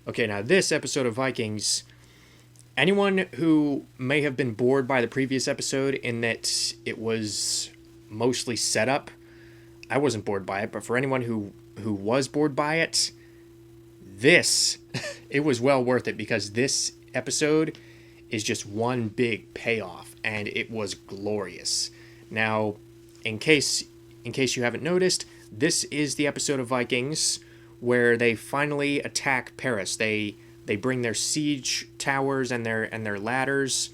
Okay, now this episode of Vikings, anyone who may have been bored by the previous episode in that it was mostly setup, I wasn't bored by it, but for anyone who was bored by it, this it was well worth it because this episode is just one big payoff and it was glorious. Now, in case you haven't noticed, this is the episode of Vikings where they finally attack Paris. They bring their siege towers and their ladders.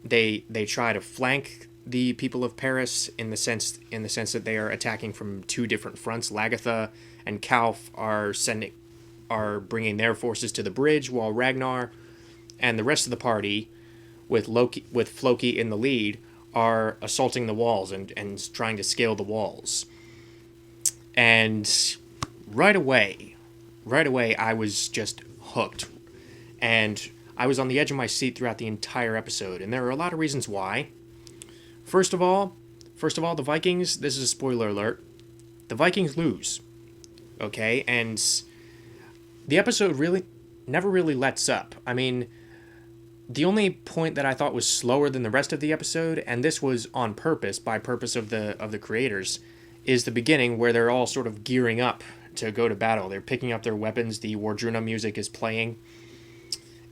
They try to flank the people of Paris in the sense that they are attacking from two different fronts. Lagatha and Kalf are bringing their forces to the bridge, while Ragnar and the rest of the party, with Floki in the lead, are assaulting the walls and trying to scale the walls. And right away, I was just hooked. And I was on the edge of my seat throughout the entire episode. And there are a lot of reasons why. First of all, the Vikings, this is a spoiler alert, the Vikings lose. Okay? And the episode really never really lets up. I mean, the only point that I thought was slower than the rest of the episode, and this was on purpose, by purpose of the creators, is the beginning where they're all sort of gearing up to go to battle. They're picking up their weapons, the Wardruna music is playing,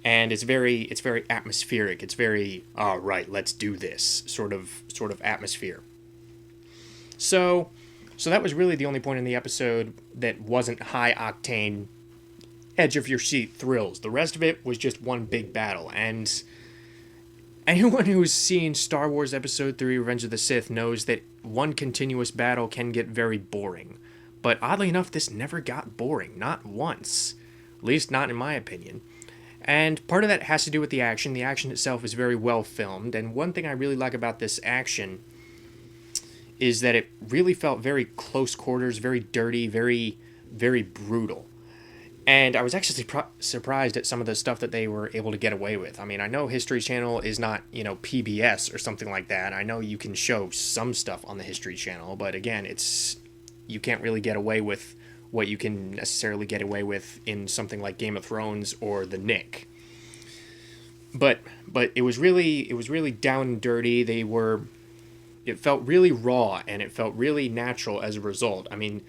and it's very atmospheric. It's very, all right, let's do this sort of atmosphere. So that was really the only point in the episode that wasn't high octane, edge of your seat thrills. The rest of it was just one big battle. And anyone who's seen Star Wars Episode 3 Revenge of the Sith knows that one continuous battle can get very boring. But oddly enough, this never got boring. Not once. At least not in my opinion. And part of that has to do with the action. The action itself is very well filmed. And one thing I really like about this action is that it really felt very close quarters, very dirty, very, very brutal. And I was actually surprised at some of the stuff that they were able to get away with. I mean, I know History Channel is not, PBS or something like that. I know you can show some stuff on the History Channel, but again, you can't really get away with what you can necessarily get away with in something like Game of Thrones or The Nick. But it was really down and dirty. It felt really raw and it felt really natural as a result. I mean,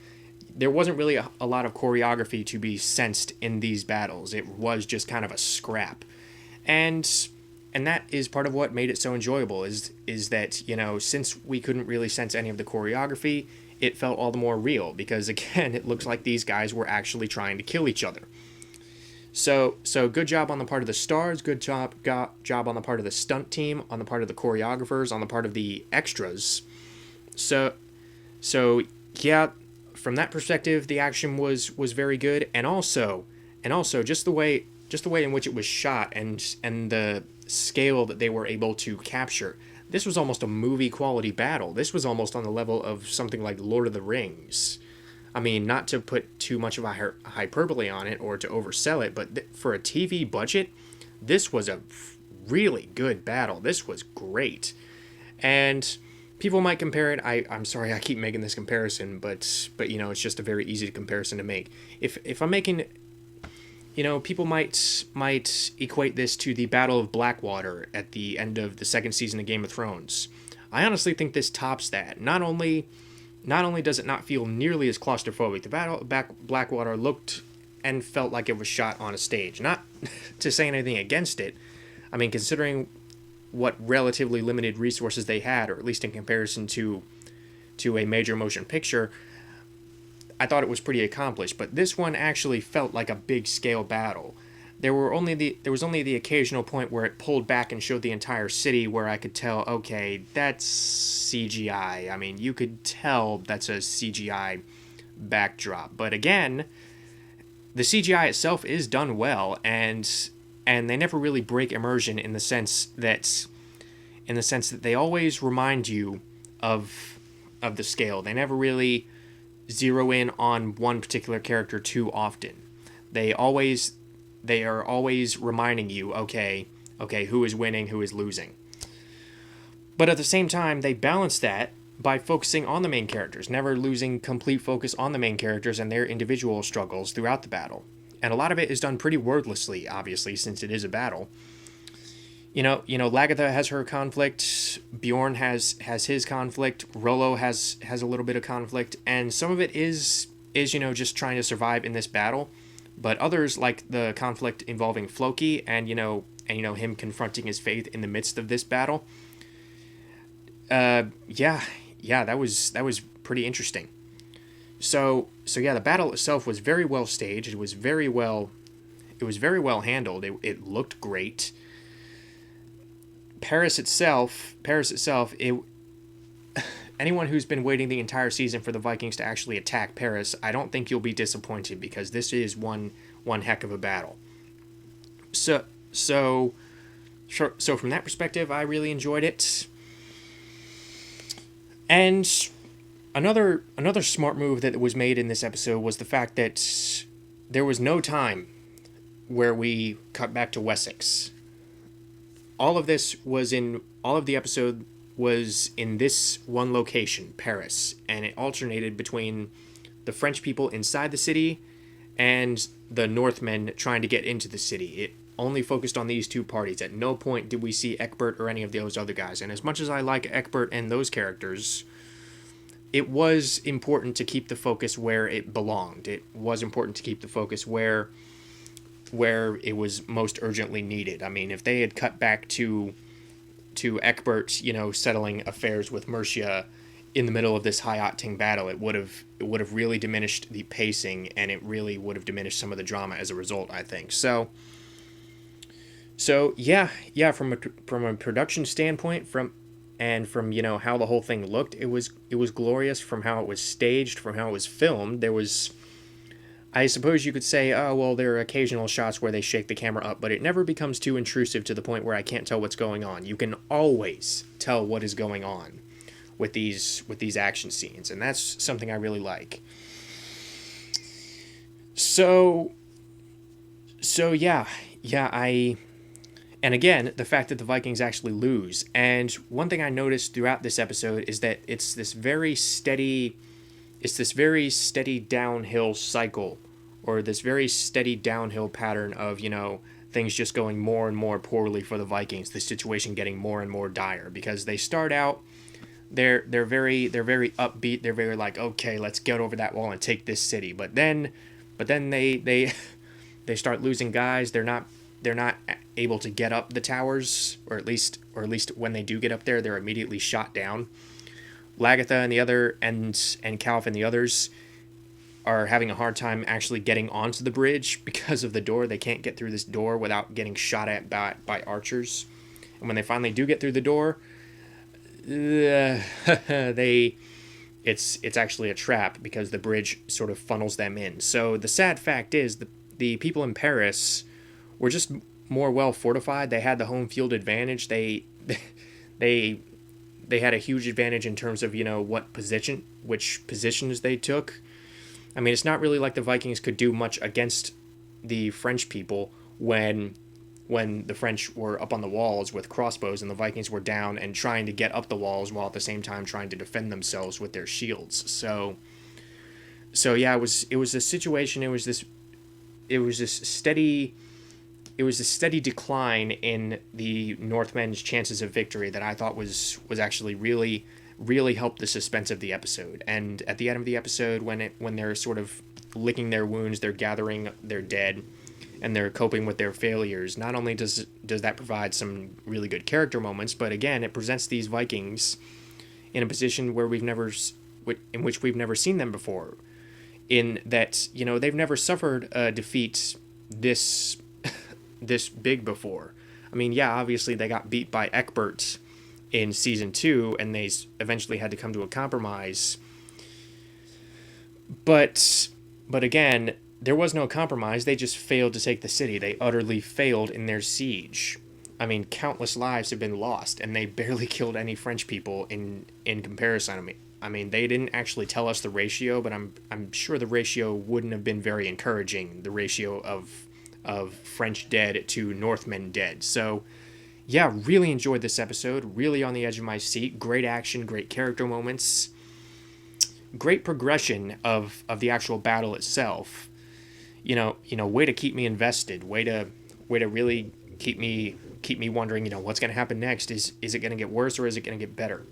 there wasn't really a lot of choreography to be sensed in these battles. It was just kind of a scrap. And that is part of what made it so enjoyable is that, since we couldn't really sense any of the choreography, it felt all the more real because, again, it looks like these guys were actually trying to kill each other. So good job on the part of the stars, good job on the part of the stunt team, on the part of the choreographers, on the part of the extras. So yeah, from that perspective, the action was very good, and also just the way in which it was shot and the scale that they were able to capture. This was almost a movie quality battle. This was almost on the level of something like Lord of the Rings. I mean, not to put too much of a hyperbole on it or to oversell it, but for a TV budget, this was a really good battle. This was great. And people might compare it. I'm sorry I keep making this comparison, but it's just a very easy comparison to make. If I'm making, people might equate this to the Battle of Blackwater at the end of the second season of Game of Thrones. I honestly think this tops that. Not only does it not feel nearly as claustrophobic, the Battle of Blackwater looked and felt like it was shot on a stage. Not to say anything against it. I mean, considering what relatively limited resources they had, or at least in comparison to a major motion picture, I thought it was pretty accomplished. But this one actually felt like a big scale battle. There was only the occasional point where it pulled back and showed the entire city where I could tell, okay, that's CGI. I mean, you could tell that's a CGI backdrop. But again, the CGI itself is done well, and they never really break immersion in the sense that they always remind you of the scale. They never really zero in on one particular character too often. They are always reminding you, okay, who is winning, who is losing. But at the same time, they balance that by focusing on the main characters, never losing complete focus on the main characters and their individual struggles throughout the battle. and a lot of it is done pretty wordlessly, obviously, since it is a battle. Lagatha has her conflict. Bjorn has his conflict. Rollo has a little bit of conflict, and some of it is just trying to survive in this battle. But others, like the conflict involving Floki, and him confronting his faith in the midst of this battle. That was pretty interesting. So yeah, the battle itself was very well staged. It was very well handled. It looked great. Paris itself, anyone who's been waiting the entire season for the Vikings to actually attack Paris, I don't think you'll be disappointed, because this is one heck of a battle. So from that perspective, I really enjoyed it. And another smart move that was made in this episode was the fact that there was no time where we cut back to Wessex. All of the episode was in this one location, Paris, and it alternated between the French people inside the city and the Northmen trying to get into the city. It only focused on these two parties. At no point did we see Egbert or any of those other guys. And as much as I like Egbert and those characters, it was important to keep the focus where it belonged. It was important to keep the focus where it was most urgently needed. I mean, if they had cut back to Egbert, settling affairs with Mercia in the middle of this high-octane battle, it would have really diminished the pacing, and it really would have diminished some of the drama as a result, I think. So yeah, from a production standpoint, from how the whole thing looked, it was glorious. From how it was staged, from how it was filmed, there was, I suppose you could say, oh, well, there are occasional shots where they shake the camera up, but it never becomes too intrusive to the point where I can't tell what's going on. You can always tell what is going on with these action scenes, and that's something I really like. So yeah, and again, the fact that the Vikings actually lose. And one thing I noticed throughout this episode is that it's this very steady downhill cycle, or this very steady downhill pattern of, things just going more and more poorly for the Vikings, the situation getting more and more dire, because they start out, they're very upbeat, they're very like, okay, let's get over that wall and take this city. But then they start losing guys. They're not able to get up the towers, or at least when they do get up there, they're immediately shot down. Lagatha and Calf and the others are having a hard time actually getting onto the bridge because of the door. They can't get through this door without getting shot at by archers. And when they finally do get through the door, it's actually a trap, because the bridge sort of funnels them in. So the sad fact is the people in Paris were just more well fortified. They had the home field advantage. They had a huge advantage in terms of, which positions they took. I mean, it's not really like the Vikings could do much against the French people when the French were up on the walls with crossbows and the Vikings were down and trying to get up the walls while at the same time trying to defend themselves with their shields. So yeah, it was a situation. It was this steady decline in the Northmen's chances of victory that I thought was actually really, really helped the suspense of the episode. And at the end of the episode, when they're sort of licking their wounds, they're gathering their dead, and they're coping with their failures, not only does that provide some really good character moments, but again, it presents these Vikings in a position where in which we've never seen them before. In that, they've never suffered a defeat this big before. I mean, yeah, obviously they got beat by Egbert in season 2, and they eventually had to come to a compromise. But again, there was no compromise. They just failed to take the city. They utterly failed in their siege. I mean, countless lives have been lost, and they barely killed any French people in comparison. I mean, they didn't actually tell us the ratio, but I'm sure the ratio wouldn't have been very encouraging, the ratio of French dead to Northmen dead. So, yeah, really enjoyed this episode. Really on the edge of my seat. Great action, great character moments. Great progression of the actual battle itself. way to keep me invested, way to really keep me wondering, what's going to happen next. Is it going to get worse or is it going to get better?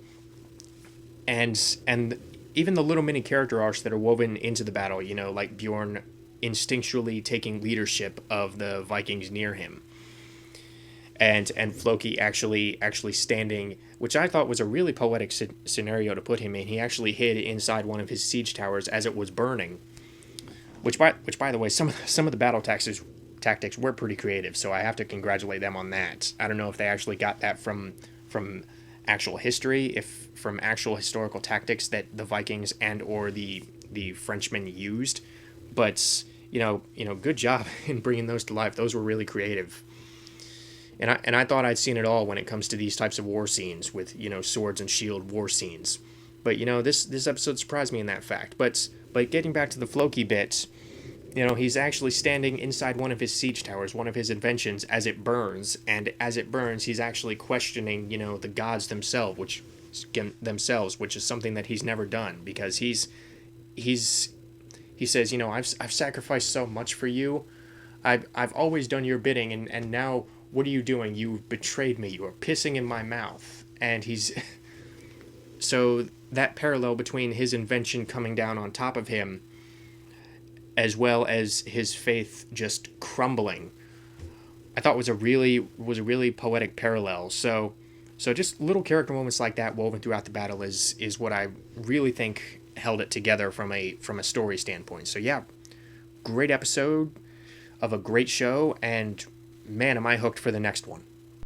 And even the little mini character arcs that are woven into the battle, like Bjorn instinctually taking leadership of the Vikings near him, and Floki actually standing, which I thought was a really poetic scenario to put him in. He actually hid inside one of his siege towers as it was burning, which by the way, some of the battle tactics were pretty creative, so I have to congratulate them on that. I don't know if they actually got that from actual history, if from actual historical tactics that the Vikings and or the Frenchmen used, but good job in bringing those to life. Those were really creative. And I thought I'd seen it all when it comes to these types of war scenes with, swords and shield war scenes. But, this episode surprised me in that fact. But getting back to the Floki bit, he's actually standing inside one of his siege towers, one of his inventions, as it burns. And as it burns, he's actually questioning, the gods themselves, which is something that he's never done, because he says, I've sacrificed so much for you. I've always done your bidding, and now what are you doing? You've betrayed me. You are pissing in my mouth. And he's so that parallel between his invention coming down on top of him, as well as his faith just crumbling, I thought was a really poetic parallel. So just little character moments like that woven throughout the battle is what I really think held it together from a story standpoint. So yeah, great episode of a great show, and man, am I hooked for the next one.